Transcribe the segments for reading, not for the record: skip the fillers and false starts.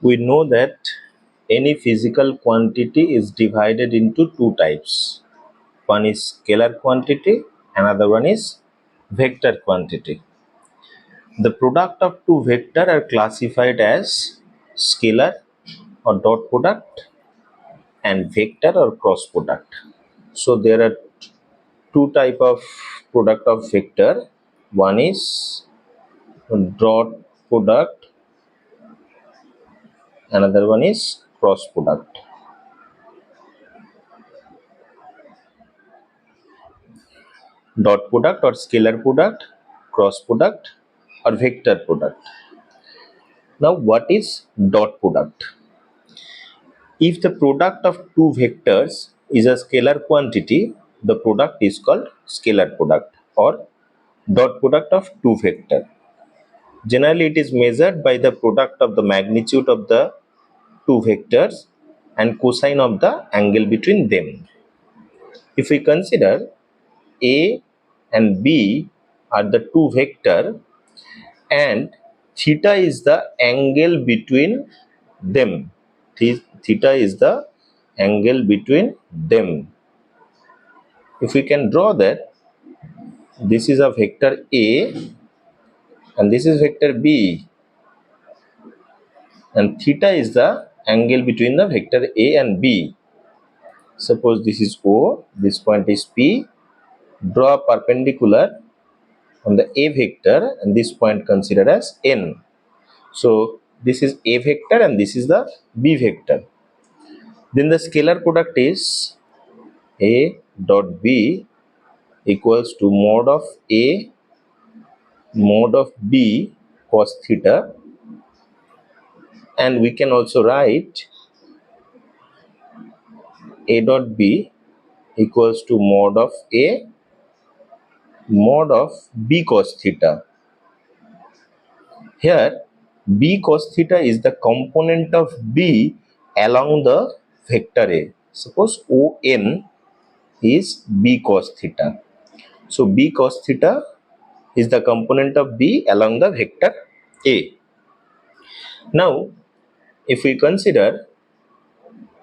We know that any physical quantity is divided into two types. One is scalar quantity, another one is vector quantity. The product of two vectors are classified as scalar or dot product and vector or cross product. So there are two type of product of vector. One is dot product, another one is cross product. Dot product or scalar product, cross product or vector product. Now what is dot product? If the product of two vectors is a scalar quantity, the product is called scalar product or dot product of two vectors. Generally, it is measured by the product of the magnitude of the two vectors and cosine of the angle between them. If we consider A and B are the two vectors and theta is the angle between them. Theta is the angle between them. If we can draw that, this is a vector A and this is vector B, and theta is the angle between the vector A and B. Suppose this is O, this point is P. Draw a perpendicular on the A vector and this point considered as N. So this is A vector and this is the B vector. Then the scalar product is A dot B equals to mod of A mod of B cos theta, and we can also write A dot B equals to mod of A mod of B cos theta. Here B cos theta is the component of B along the vector A. Suppose ON is B cos theta. So B cos theta is the component of B along the vector A. Now if we consider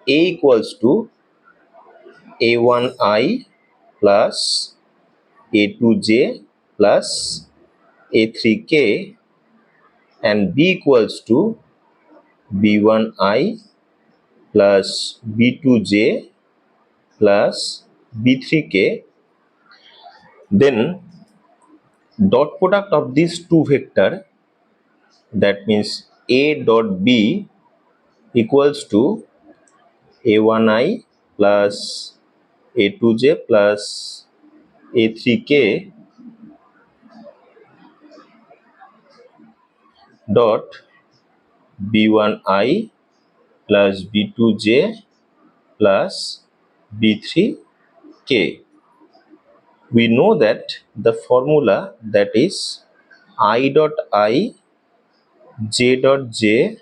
A equals to A1I plus A2J plus A3K and B equals to B1I plus B2J plus B3K, then dot product of these two vector, that means A dot B equals to A1I plus A2J plus A3K dot B1I plus B2J plus B3K. We know that the formula, that is I dot I, J dot J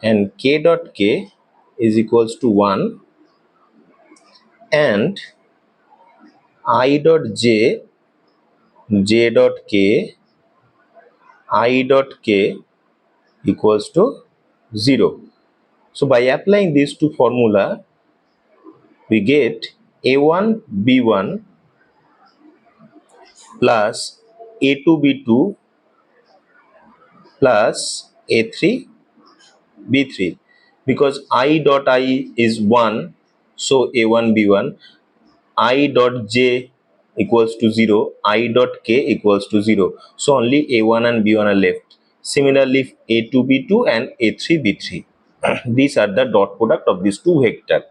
and K dot K is equals to 1, and I dot J, J dot K, I dot K equals to 0. So by applying these two formula, we get A1 B1 plus A2 B2 plus A3 B3. Because I dot I is 1, so A1 B1, I dot J equals to 0, I dot K equals to 0. So only A1 and B1 are left. Similarly, A2 B2 and A3 B3. These are the dot product of these two vectors.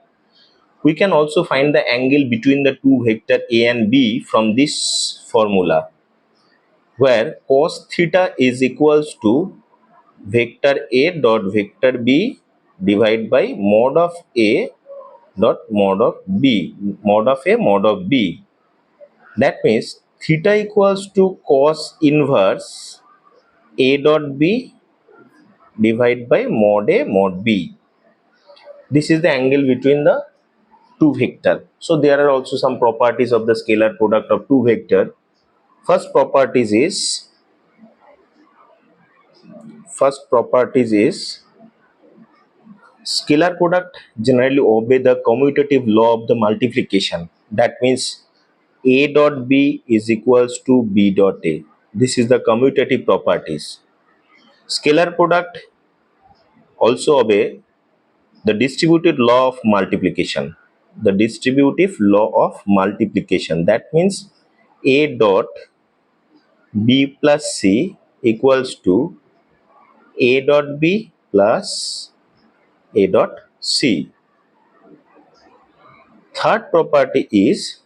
We can also find the angle between the two vector A and B from this formula, where cos theta is equals to vector A dot vector B divided by mod of A dot mod of B, mod of A mod of B. That means theta equals to cos inverse A dot B divided by mod A mod B. This is the angle between the two vector. So there are also some properties of the scalar product of two vector. First properties is First properties is scalar product generally obey the commutative law of the multiplication. That means A dot B is equals to B dot A. This is the commutative properties. Scalar product also obey the distributive law of multiplication. The distributive law of multiplication. That means A dot B plus C equals to A dot B plus A dot C. Third property is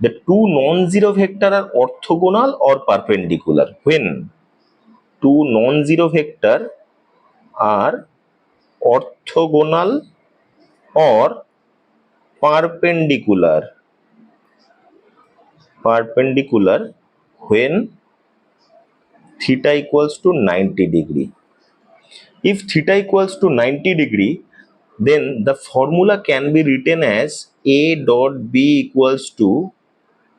the two non-zero vector are orthogonal or perpendicular. When two non-zero vector are orthogonal or perpendicular. Perpendicular when theta equals to 90 degree. If theta equals to 90 degree, then the formula can be written as A dot B equals to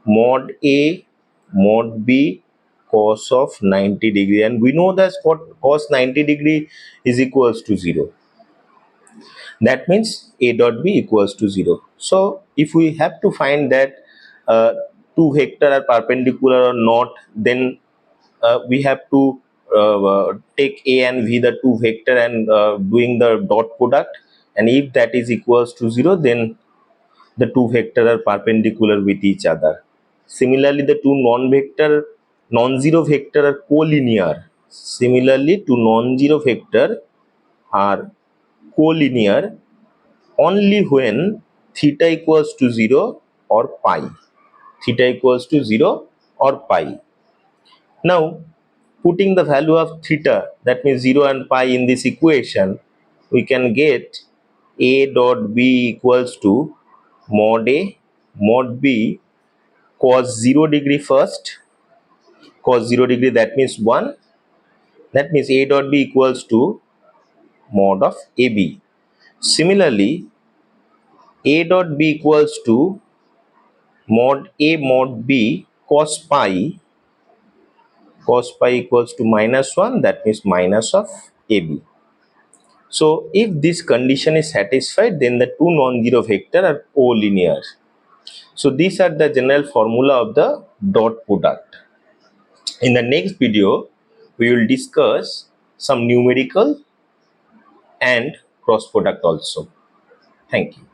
mod A mod B cos of 90 degree, and we know that what cos 90 degree is equals to 0. That means A dot B equals to 0. So if we have to find that two vector are perpendicular or not, then we have to take A and V, the two vector, and doing the dot product, and if that is equals to 0, then the two vector are perpendicular with each other. Similarly, the two non-zero vector are collinear. Similarly, two non-zero vector are collinear only when theta equals to 0 or pi. Theta equals to 0 or pi. Now, putting the value of theta, that means 0 and pi, in this equation, we can get A dot B equals to mod A mod B cos 0 degree first. Cos 0 degree, that means 1. That means A dot B equals to mod of AB. Similarly, A dot B equals to mod A mod B cos pi. Cos pi equals to minus 1, that means minus of AB. So if this condition is satisfied, then the two non-zero vector are collinear. So these are the general formula of the dot product. In the next video, we will discuss some numerical and cross product also. Thank you.